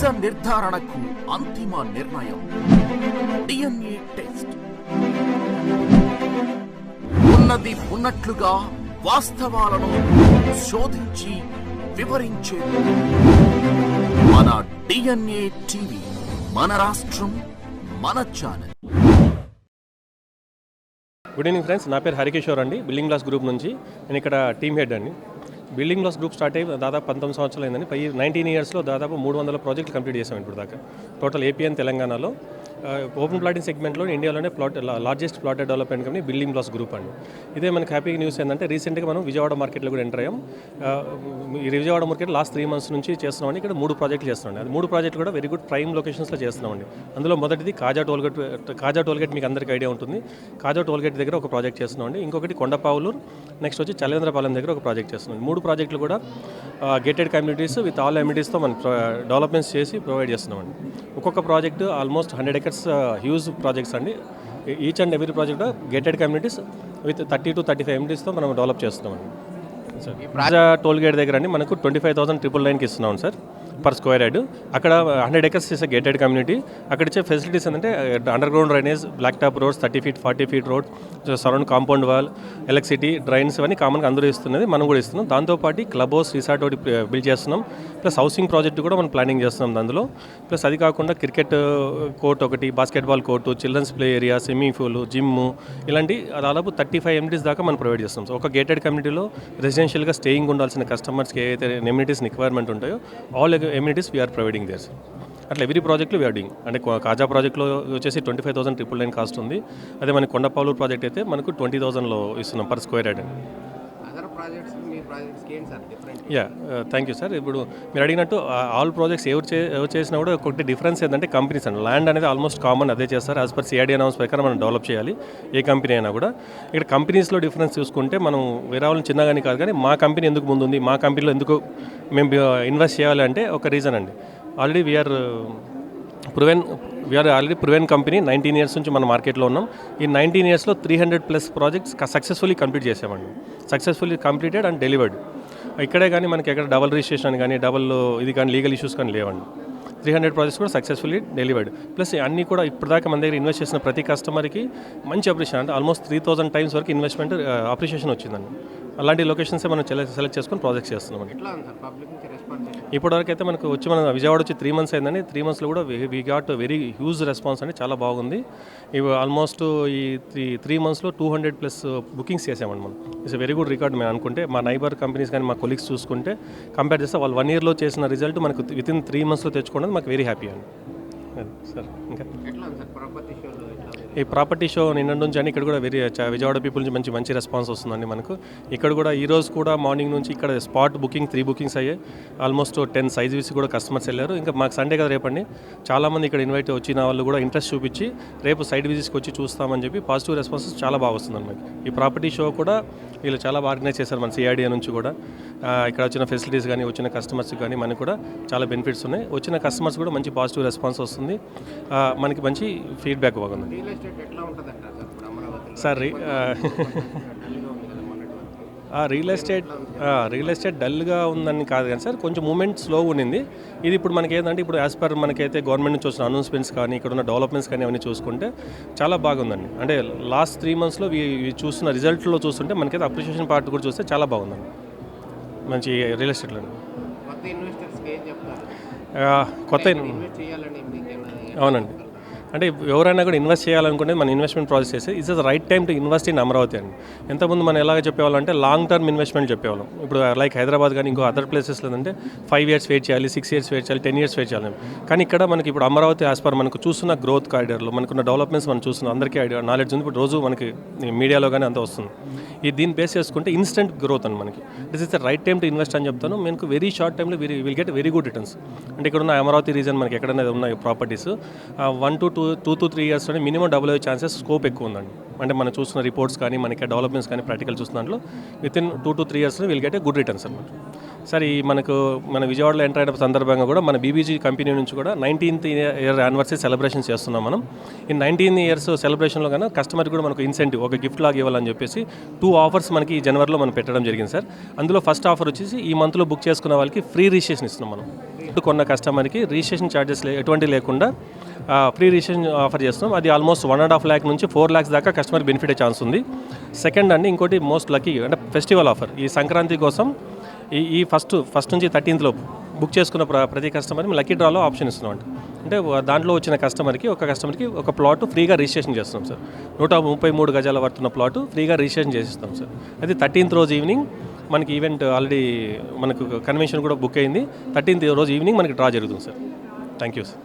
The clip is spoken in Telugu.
నిజ నిర్ధారణకు అంతిమ నిర్ణయం DNA టెస్ట్. ఉన్నది ఉన్నట్లుగా వాస్తవాలను శోధించి వివరించే మన DNA టీవీ, మన రాష్ట్రం, మన ఛానల్. గుడ్ ఈవినింగ్ ఫ్రెండ్స్, నా పేరు హరికిషోర్ అండి. బిల్డింగ్ బ్లాక్స్ గ్రూప్ నుంచి నేను ఇక్కడ టీమ్ హెడ్ అండి. బిల్డింగ్ బ్లాక్స్ గ్రూప్ స్టార్ట్ అయ్యి దాదాపు 19 సంవత్సరాలు అయిందండి. 19 ఇయర్స్లో దాదాపు 300 ప్రాజెక్టులు కంప్లీట్ చేసాం ఇప్పుడు దాకా. టోటల్ ఏపీ అండ్ తెలంగాణలో ఓపెన్ ప్లాటింగ్ సెగ్మెంట్లో ఇండియాలోనే largest plotted development company building blocks group అండి. ఇదే మనకి హ్యాపీ న్యూస్ ఏంటంటే రీసెంట్గా మనం విజయవాడ మార్కెట్లో కూడా ఎంటర్ అయ్యాం. ఈ విజయవాడ మార్కెట్ లాస్ట్ 3 months నుంచి చేస్తున్నామండి. ఇక్కడ 3 ప్రాజెక్టులు చేస్తున్నామండి. అది 3 ప్రాజెక్టులు కూడా వెరీ గుడ్ ప్రైమ్ లొకేషన్స్లో చేస్తున్నామండి. అందులో మొదటిది కాజా టోల్గేట్ మీకు అందరికీ ఐడియా ఉంటుంది. కాజా టోల్గేట్ దగ్గర ఒక ప్రాజెక్ట్ చేస్తున్నామండి. ఇంకొకటి కొండపావులూరు, నెక్స్ట్ వచ్చి చలేంద్రపాలెం దగ్గర ఒక ప్రాజెక్ట్ చేస్తున్నాం. 3 ప్రాజెక్టులు కూడా గేటెడ్ కమ్యూనిటీస్ విత్ ఆల్ అమ్యూనిటీస్తో మనం డెవలప్మెంట్స్ చేసి ప్రొవైడ్ చేస్తున్నామండి. ఒక్కొక్క project almost 100 acres huge projects అండి. Each and every project gated communities with 30 to 35 అమ్యూనిటీస్తో మనం డెవలప్ చేస్తున్నామండి. రాజా టోల్గేట్ దగ్గర అండి మనకు 25,999కి ఇస్తున్నాం సార్ పర్ స్క్వేర్ యార్డ్. అక్కడ 100 acres చేసే గేటెడ్ కమ్యూనిటీ. అక్కడ ఇచ్చే ఫెసిలిటీస్ ఏంటంటే underground drainage, black top roads, 30 feet 40 feet road, surround compound wall, electricity, drains ఇవన్నీ కామన్గా అందరూ ఇస్తున్నది, మనం కూడా ఇస్తున్నాం. దాంతోపాటు క్లబ్ హౌస్, రిసార్ట్ ఒకటి బిల్డ్ చేస్తున్నాం. ప్లస్ హౌసింగ్ ప్రాజెక్ట్ కూడా మనం ప్లానింగ్ చేస్తున్నాం అందులో. ప్లస్ అది కాకుండా క్రికెట్ కోర్ట్ ఒకటి, basketball court, children's play area, swimming pool, gym, ఇలాంటి దాదాపు 35 amenities దాకా మనం ప్రొవైడ్ చేస్తాం. సో ఒక గేటెడ్ కమ్యూనిటీలో రెసిడెన్షియల్గా స్టేయింగ్ ఉండాల్సిన కస్టమర్స్కి ఏదైతే ఎమ్యూనిటీస్ రిక్వైర్మెంట్ ఉంటాయో all amenities we are providing there. అట్లా ఎవ్రీ ప్రాజెక్ట్లో వీఆర్ డూయింగ్. అంటే కాజా ప్రాజెక్ట్లో వచ్చేసి 25,999 కాస్ట్ ఉంది. అదే మనకి కొండపావులూరు ప్రాజెక్ట్ అయితే మనకు 20,000లో ఇస్తున్నాం per square yard. Yeah, thank you sir. ఇప్పుడు మీరు అడిగినట్టు ఆల్ ప్రాజెక్ట్స్ ఎవరు చేసినా కూడా ఒకటి డిఫరెన్స్ ఏంటంటే కంపెనీస్ అండి. ల్యాండ్ అనేది ఆల్మోస్ట్ కామన్ అదే చేస్తారు. యాజ్ పర్ సిఐడి అనౌన్స్ ప్రకారం మనం డెవలప్ చేయాలి ఏ కంపెనీ అయినా కూడా. ఇక్కడ కంపెనీస్లో డిఫరెన్స్ చూసుకుంటే మనం వేరే వాళ్ళని చిన్నగాని కాదు, కానీ మా కంపెనీ ఎందుకు ముందుంది, మా కంపెనీలో ఎందుకు మేము ఇన్వెస్ట్ చేయాలి అంటే ఒక రీజన్ అండి. Already we are already proven company. 19 years నుంచి మన మార్కెట్లో ఉన్నాం. ఈ 19 yearsలో 300+ ప్రాజెక్ట్స్ సక్సెస్ఫుల్లీ కంప్లీట్ చేసామండి. Successfully completed and delivered. ఇక్కడే కానీ మనకి ఎక్కడ డబల్ రిజిస్ట్రేషన్ కానీ డబల్ ఇది కానీ లీగల్ ఇష్యూస్ కానీ లేవండి. 300 ప్రాజెక్ట్స్ కూడా సక్సెస్ఫుల్లీ డెలివర్డ్. ప్లస్ అన్నీ కూడా ఇప్పటిదాకా మన దగ్గర ఇన్వెస్ట్ చేసిన ప్రతి కస్టమర్కి మంచి అప్రిషియేషన్, అంటే ఆల్మోస్ట్ 3,000 times వరకు ఇన్వెస్ట్మెంట్ అప్రిషియేషన్ వచ్చిందండి. అలాంటి లొకేషన్సే మనం సెలెక్ట్ చేసుకొని ప్రాజెక్ట్స్ చేస్తున్నామండి. ఇప్పటివరకు అయితే మనకు వచ్చి మన విజయవాడ వచ్చి 3 months అయిందండి. 3 monthsలో కూడా we got very huge response అండి, చాలా బాగుంది. ఇవి ఆల్మోస్ట్ ఈ 3 monthsలో 200+ బుకింగ్స్ చేసామండి మనం. ఇట్స్ వెరీ గుడ్ రికార్డ్ మేము అనుకుంటే. మా నైబర్ కంపెనీస్ కానీ మా కొలీగ్స్ చూసుకుంటే కంపేర్ చేస్తే వాళ్ళు 1 yearలో చేసిన రిజల్ట్ మనకు వితిన్ 3 monthsలో తెచ్చుకోవడం మాకు వెరీ హ్యాపీ అండి. సార్ ఇంకా ఈ ప్రాపర్టీ షో నిన్న నుంచి అని ఇక్కడ కూడా విజయవాడ పీపుల్ నుంచి మంచి రెస్పాన్స్ వస్తుందండి మనకు. ఇక్కడ కూడా ఈరోజు కూడా మార్నింగ్ నుంచి ఇక్కడ స్పాట్ బుకింగ్ 3 bookings అయ్యాయి. ఆల్మోస్ట్ 10 సైజ్ విసి కూడా కస్టమర్స్ వెళ్ళారు. ఇంకా మాకు సండే కదా రేపండి, చాలామంది ఇక్కడ ఇన్వైట్ వచ్చిన వాళ్ళు కూడా ఇంట్రెస్ట్ చూపించి రేపు సైడ్ విజిట్స్కి వచ్చి చూస్తామని చెప్పి పాజిటివ్ రెస్పాన్సెస్ చాలా బాగా వస్తుందండి మనకి. ఈ ప్రాపర్టీ షో కూడా వీళ్ళు చాలా బాగా ఆర్గనైజ్ చేశారు మన సిఐడిఏ నుంచి కూడా. ఇక్కడ వచ్చిన ఫెసిలిటీస్ కానీ వచ్చిన కస్టమర్స్కి కానీ మనకు కూడా చాలా బెనిఫిట్స్ ఉన్నాయి. వచ్చిన కస్టమర్స్ కూడా మంచి పాజిటివ్ రెస్పాన్స్ వస్తుంది, మనకి మంచి ఫీడ్బ్యాక్ బాగుంది సార్. రియల్ ఎస్టేట్ డల్గా ఉందని కాదు కానీ సార్, కొంచెం మూమెంట్ స్లోగా ఉండింది. ఇది ఇప్పుడు మనకి ఏంటంటే ఇప్పుడు యాజ్ పర్ మనకైతే గవర్నమెంట్ నుంచి వచ్చిన అనౌన్స్మెంట్స్ కానీ ఇక్కడ ఉన్న డెవలప్మెంట్స్ కానీ అవన్నీ చూసుకుంటే చాలా బాగుందండి. అంటే లాస్ట్ 3 monthsలో చూస్తున్న రిజల్ట్లో చూస్తుంటే మనకైతే అప్రిషియేషన్ పార్ట్ కూడా చూస్తే చాలా బాగుందండి మంచి రియల్ ఎస్టేట్లో. కొత్త అవునండి, అంటే ఎవరైనా కూడా ఇన్వెస్ట్ చేయాలనుకుంటే మన ఇన్వెస్ట్మెంట్ ప్రాసెస్ చేస్తే it's the right time to invest in Amaravati అండి. ఎంతమంది మనం ఎలాగ చెప్పేవాళ్ళం అంటే లాంగ్ టర్మ్ ఇన్వెస్ట్మెంట్ చెప్పేవాళ్ళం. ఇప్పుడు లైక్ హైదరాబాద్ కానీ ఇంకో అదర్ ప్లేసెస్లో అంటే 5 years వెయిట్ చేయాలి, 6 years వెయిట్ చేయాలి, 10 years వెయిట్ చేయాలి. కానీ ఇక్కడ మనకి ఇప్పుడు అమరావతి యాజ్ పర్ మనకు చూస్తున్న గ్రోత్ కారిడార్లో మనకున్న డెవలప్మెంట్స్ మనం చూస్తున్నాం, అందరికీ ఐడియా నాలెడ్జ్ ఉంది. ఇప్పుడు రోజు మనకి మీడియాలో కానీ అంతా వస్తుంది. దీన్ని బేస్ చేసుకుంటే ఇన్స్టెంట్ గ్రోత్ అని మనకి this is the right time to invest అని చెప్తాను. మనకు వెరీ షార్ట్ టైంలో will get very good returns. అంటే ఇక్కడ ఉన్న అమరావతి రీజన్ మనకి ఎక్కడైనా ఉన్నాయి properties 1 to 3 years minimum double అయ్యే ఛాన్సెస్ స్కోప్ ఎక్కువ ఉందండి. అంటే మనం చూస్తున్న రిపోర్ట్స్ కానీ మనకి డెవలప్మెంట్స్ కానీ ప్రాక్టికల్ చూస్తున్న దాంట్లో within 2 to 3 years will get a good returns అనమాట. సార్ ఈ మన విజయవాడలో ఎంటర్ అయిన సందర్భంగా కూడా మన బీబీజీ కంపెనీ నుంచి కూడా 19th year యానివర్సరీ సెలబ్రేషన్ చేస్తున్నాం మనం. ఈ 19 years సెలబ్రేషన్లో కన్నా కస్టమర్కి కూడా మనకు ఇన్సెంటివ్ ఒక గిఫ్ట్ లాగా ఇవ్వాలని చెప్పేసి 2 offers మనకి ఈ జనవరిలో మనం పెట్టడం జరిగింది సార్. అందులో ఫస్ట్ ఆఫర్ వచ్చేసి ఈ మంత్లో బుక్ చేసుకున్న వాళ్ళకి ఫ్రీ రిజిస్ట్రేషన్ ఇస్తున్నాం మనం. కొన్న కస్టమర్కి రిజిస్ట్రేషన్ ఛార్జెస్ ఎటువంటి లేకుండా ఫ్రీ రిజిస్ట్రేషన్ ఆఫర్ చేస్తున్నాం. అది ఆల్మోస్ట్ 1.5 lakh నుంచి 4 lakhs దాకా కస్టమర్ బెనిఫిట్ అయ్యే ఛాన్స్ ఉంది. సెకండ్ అండి ఇంకోటి మోస్ట్ లక్కీ అంటే ఫెస్టివల్ ఆఫర్ ఈ సంక్రాంతి కోసం ఈ ఫస్ట్ నుంచి 13th లోపు బుక్ చేసుకున్న ప్రతి కస్టమర్ని లక్కీ డ్రాలో ఆప్షన్ ఇస్తున్నాం అంటే దాంట్లో వచ్చిన కస్టమర్కి ఒక ప్లాట్ ఫ్రీగా రిజిస్ట్రేషన్ చేస్తున్నాం సార్. 133 గజాల వర్తున్న ప్లాట్ ఫ్రీగా రిజిస్ట్రేషన్ చేసిస్తాం సార్. అది 13th రోజు ఈవినింగ్ మనకి ఈవెంట్ ఆల్రెడీ మనకు కన్వెన్షన్ కూడా బుక్ అయింది. 13th రోజు ఈవినింగ్ మనకి డ్రా జరుగుతుంది సార్. Thank you sir.